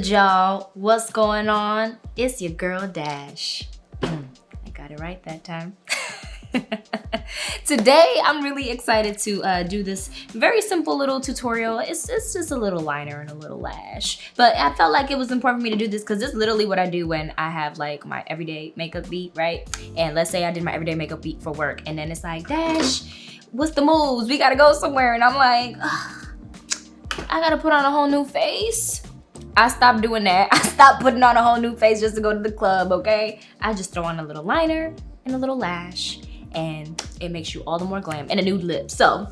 good, y'all? What's going on? It's your girl Dash. I got it right that time. Today, I'm really excited to do this very simple little tutorial. It's just a little liner and a little lash. But I felt like it was important for me to do this because it's literally what I do when I have like my everyday makeup beat, right? And let's say I did my everyday makeup beat for work and then it's like, Dash, what's the moves? We gotta go somewhere. And I'm like, I gotta put on a whole new face. I stopped doing that. I stopped putting on a whole new face just to go to the club, okay? I just throw on a little liner and a little lash and it makes you all the more glam and a nude lip. So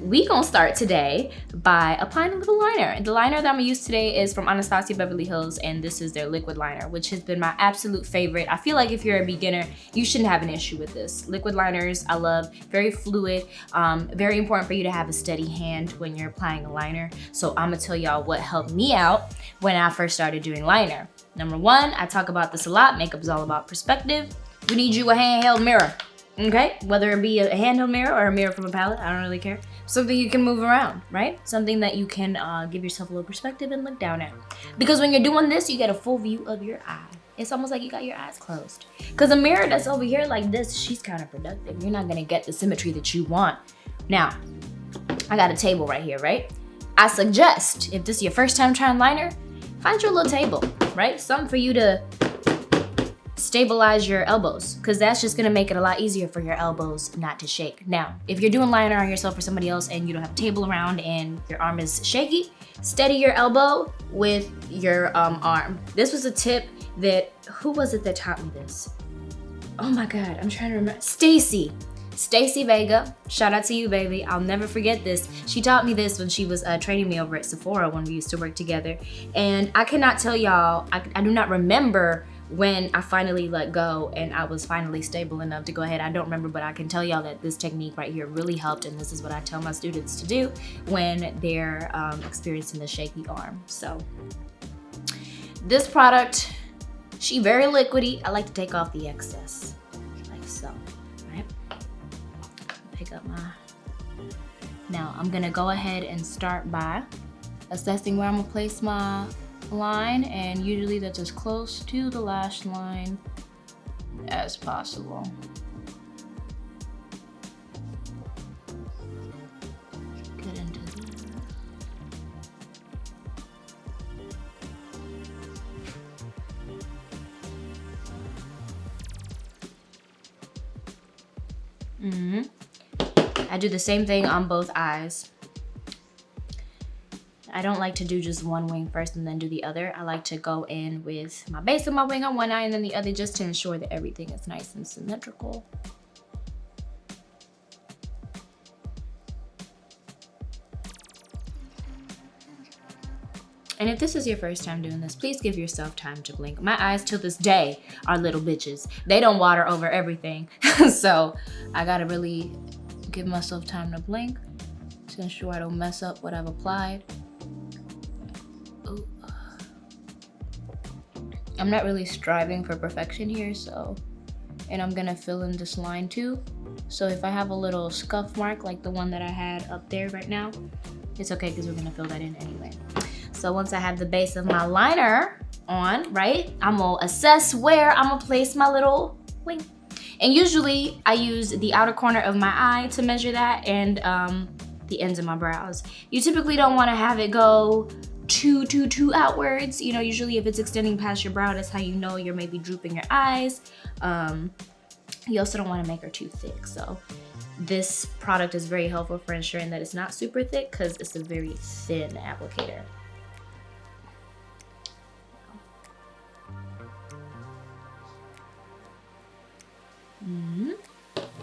we gonna start today by applying a little liner. The liner that I'm gonna use today is from Anastasia Beverly Hills, and this is their liquid liner, which has been my absolute favorite. I feel like if you're a beginner, you shouldn't have an issue with this. Liquid liners, I love, very fluid, very important for you to have a steady hand when you're applying a liner. So I'm gonna tell y'all what helped me out when I first started doing liner. Number one, I talk about this a lot, makeup is all about perspective. We need you a handheld mirror, okay? Whether it be a handheld mirror or a mirror from a palette, I don't really care. Something you can move around, right? Something that you can give yourself a little perspective and look down at. Because when you're doing this, you get a full view of your eye. It's almost like you got your eyes closed. Because a mirror that's over here like this, she's counterproductive. You're not gonna get the symmetry that you want. Now, I got a table right here, right? I suggest, if this is your first time trying liner, find your little table, right? Something for you to stabilize your elbows, because that's just gonna make it a lot easier for your elbows not to shake. Now, if you're doing liner on yourself or somebody else and you don't have a table around and your arm is shaky, steady your elbow with your arm. This was a tip that, who was it that taught me this? Oh my God, I'm trying to remember. Stacy Vega, shout out to you, baby. I'll never forget this. She taught me this when she was training me over at Sephora when we used to work together. And I cannot tell y'all, I do not remember when I finally let go and I was finally stable enough to go ahead. I don't remember, but I can tell y'all that this technique right here really helped, and this is what I tell my students to do when they're experiencing the shaky arm. So this product, she very liquidy. I like to take off the excess, like so, right? Pick up my, now I'm gonna go ahead and start by assessing where I'm gonna place my line, and usually that's as close to the lash line as possible. Get into there. I do the same thing on both eyes. I don't like to do just one wing first and then do the other. I like to go in with my base of my wing on one eye and then the other, just to ensure that everything is nice and symmetrical. And if this is your first time doing this, please give yourself time to blink. My eyes till this day are little bitches. They don't water over everything. So I gotta really give myself time to blink to ensure I don't mess up what I've applied. I'm not really striving for perfection here, so, and I'm gonna fill in this line too. So if I have a little scuff mark like the one that I had up there right now, it's okay because we're gonna fill that in anyway. So once I have the base of my liner on, right, I'm gonna assess where I'm gonna place my little wing. And usually I use the outer corner of my eye to measure that, and the ends of my brows. You typically don't wanna have it go too outwards. You know, usually if it's extending past your brow, that's how you know you're maybe drooping your eyes. You also don't want to make her too thick. So this product is very helpful for ensuring that it's not super thick because it's a very thin applicator.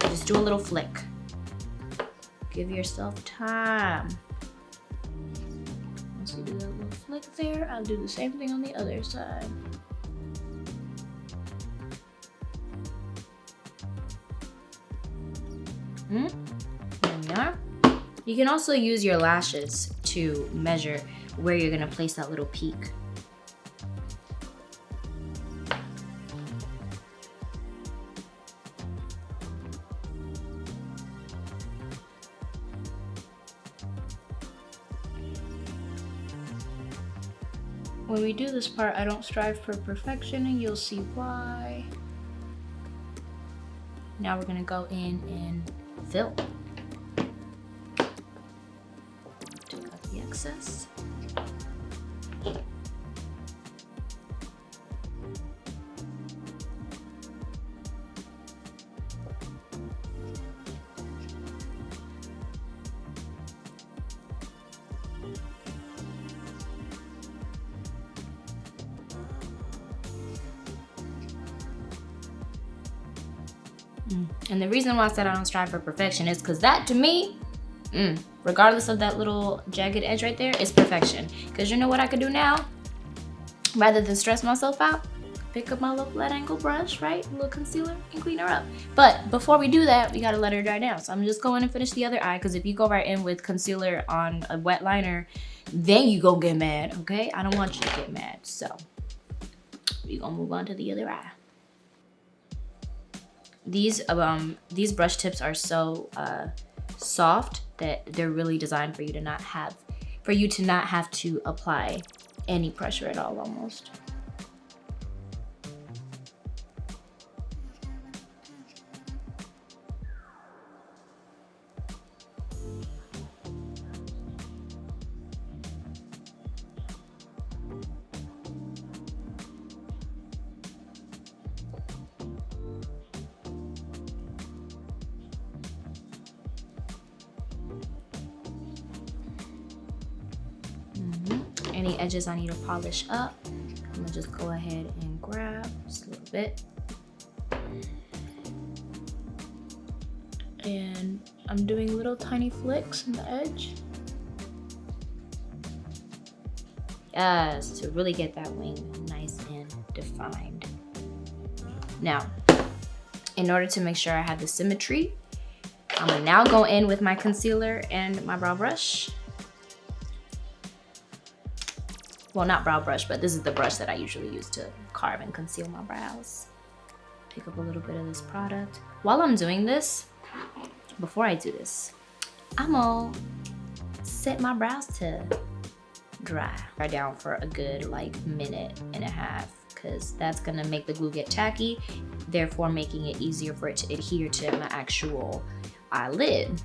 Just do a little flick. Give yourself time. Once you do that little flick there, I'll do the same thing on the other side. There we are. You can also use your lashes to measure where you're gonna place that little peak. when we do this part, I don't strive for perfection, and you'll see why. Now we're gonna go in and fill. Take out the excess. And the reason why I said I don't strive for perfection is because that, to me, regardless of that little jagged edge right there, is perfection. Because you know what I could do now? Rather than stress myself out, pick up my little flat angle brush, right? A little concealer, and clean her up. But before we do that, we gotta let her dry down. So I'm just going and finish the other eye, because if you go right in with concealer on a wet liner, then you gon' get mad, okay? I don't want you to get mad. So we're gonna move on to the other eye. These brush tips are so soft that they're really designed for you to not have to apply any pressure at all, almost. Any edges I need to polish up, I'm gonna just go ahead and grab just a little bit. And I'm doing little tiny flicks in the edge. Yes, to really get that wing nice and defined. Now, in order to make sure I have the symmetry, I'm gonna now go in with my concealer and my brow brush. Well, not brow brush, but this is the brush that I usually use to carve and conceal my brows. Pick up a little bit of this product. While I'm doing this, before I do this, I'm gonna set my brows to dry down for a good like minute and a half, because that's gonna make the glue get tacky, therefore making it easier for it to adhere to my actual eyelid.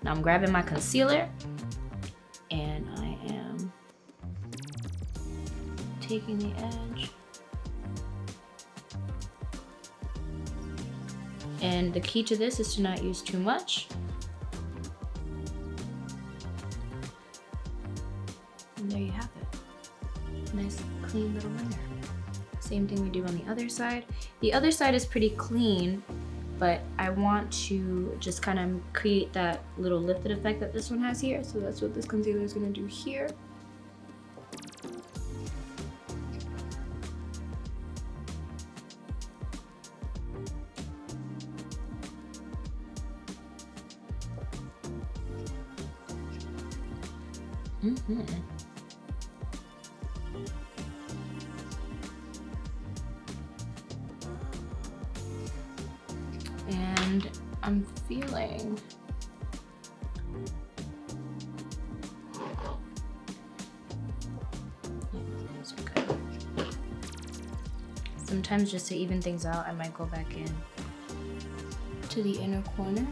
Now I'm grabbing my concealer and I am taking the edge. And the key to this is to not use too much. And there you have it. Nice, clean little liner. Same thing we do on the other side. The other side is pretty clean, but I want to just kind of create that little lifted effect that this one has here. So that's what this concealer is gonna do here. And I'm feeling those are good. Sometimes just to even things out, I might go back in to the inner corner.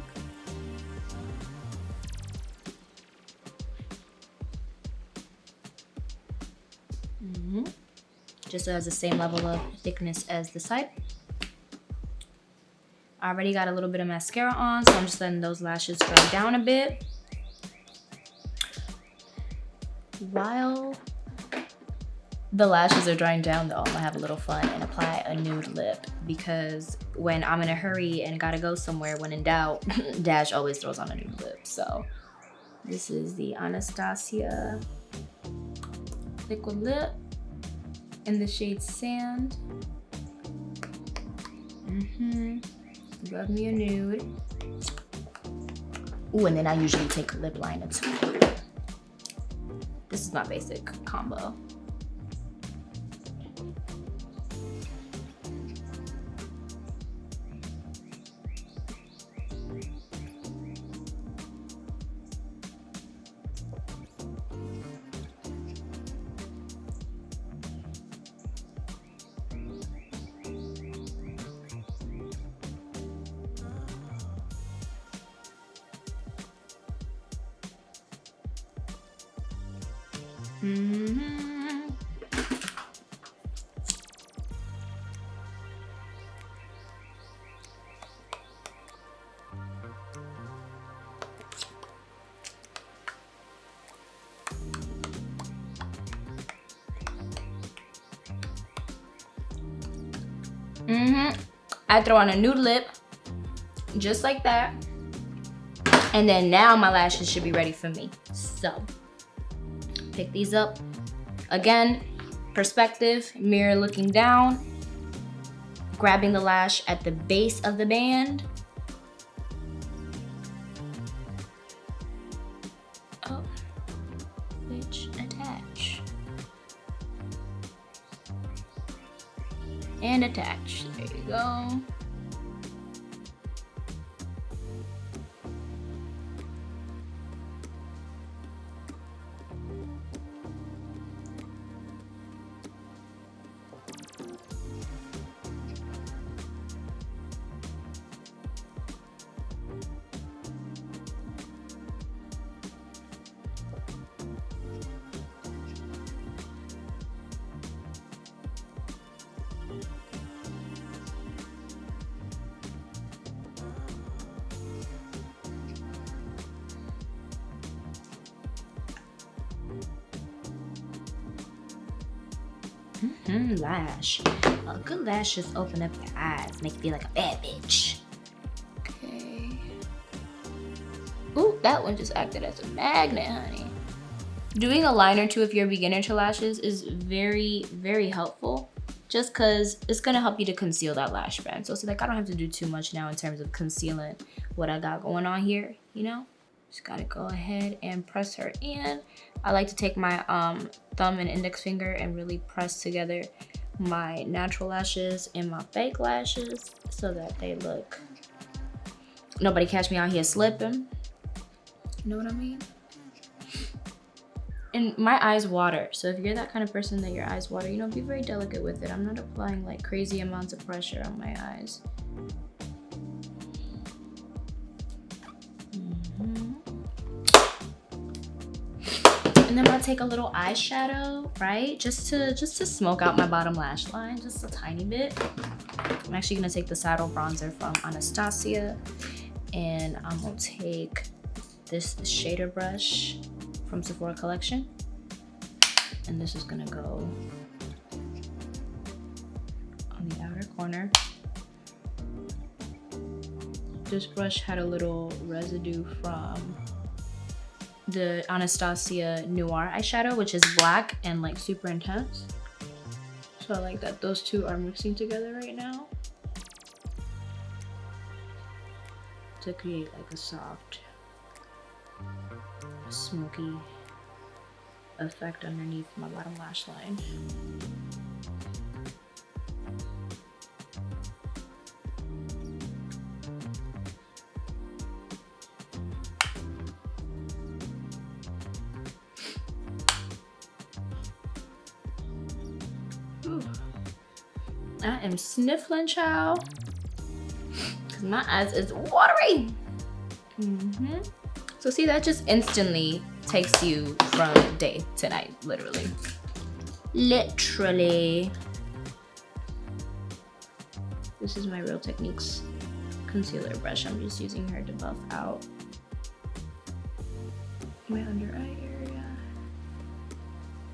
Just so it has the same level of thickness as the side. I already got a little bit of mascara on, so I'm just letting those lashes dry down a bit. While the lashes are drying down though, I'm gonna have a little fun and apply a nude lip, because when I'm in a hurry and gotta go somewhere, when in doubt, Dash always throws on a nude lip. So this is the Anastasia liquid lip in the shade Sand. Love me a nude. Ooh, and then I usually take a lip liner too. This is my basic combo. I throw on a nude lip, just like that. And then now my lashes should be ready for me. So, pick these up. Again, perspective, mirror looking down, grabbing the lash at the base of the band. Oh, which attach. And attach, there you go. Lash. A good lash just open up your eyes, make you feel like a bad bitch. Okay. Ooh, that one just acted as a magnet, honey. Doing a line or two if you're a beginner to lashes is very, very helpful. Just cause it's gonna help you to conceal that lash band. So like I don't have to do too much now in terms of concealing what I got going on here, you know? Just gotta go ahead and press her in. I like to take my thumb and index finger and really press together my natural lashes and my fake lashes so that they look, nobody catch me out here slipping. You know what I mean? And my eyes water. So if you're that kind of person that your eyes water, you know, be very delicate with it. I'm not applying like crazy amounts of pressure on my eyes. And then I'm gonna take a little eyeshadow, right? Just to smoke out my bottom lash line, just a tiny bit. I'm actually gonna take the Saddle Bronzer from Anastasia, and I'm gonna take this shader brush from Sephora Collection. And this is gonna go on the outer corner. This brush had a little residue from the Anastasia Noir eyeshadow, which is black and like super intense. So I like that those two are mixing together right now to create like a soft, smoky effect underneath my bottom lash line. I am sniffling, child, because my eyes is watering. So see, that just instantly takes you from day to night, literally. Literally. This is my Real Techniques concealer brush. I'm just using her to buff out my under eye area.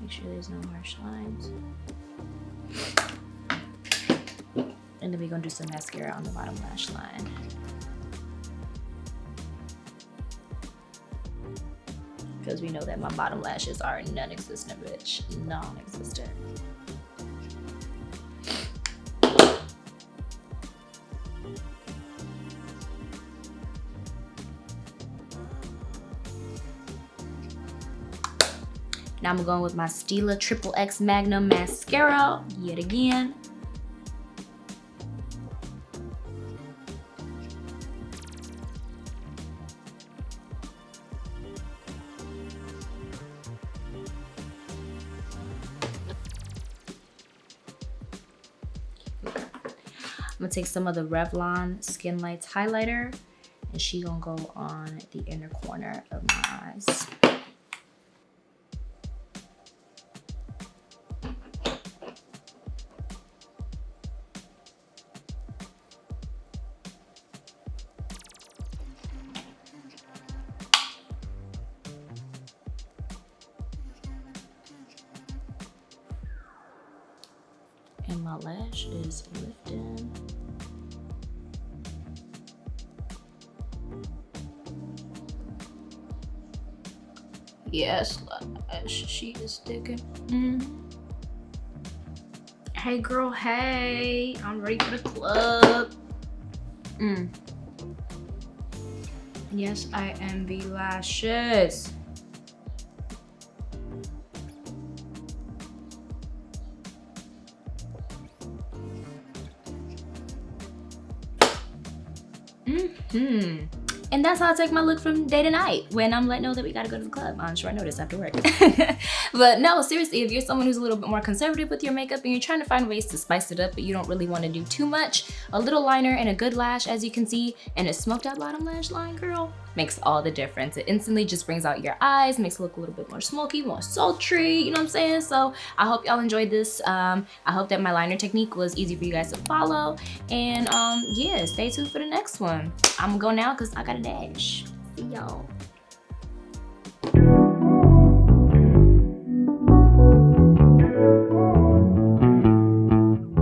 Make sure there's no harsh lines. And then we're gonna do some mascara on the bottom lash line. Because we know that my bottom lashes are non-existent, bitch. Non-existent. Now I'm going with my Stila XXX Magnum Mascara yet again. I'm gonna take some of the Revlon Skin Lights highlighter, and she gonna go on the inner corner of my eyes. And my lash is lifting. Yes, Lash, she is sticking. Hey girl, hey, I'm ready for the club. Yes, I envy lashes. And that's how I take my look from day to night when I'm let know that we gotta go to the club on short notice after work. But no, seriously, if you're someone who's a little bit more conservative with your makeup and you're trying to find ways to spice it up, but you don't really want to do too much, a little liner and a good lash, as you can see, and a smoked out bottom lash line, girl, makes all the difference. It instantly just brings out your eyes, makes it look a little bit more smoky, more sultry, you know what I'm saying? So I hope y'all enjoyed this. I hope that my liner technique was easy for you guys to follow. And yeah, stay tuned for the next one. I'm gonna go now because I got a dash. See y'all.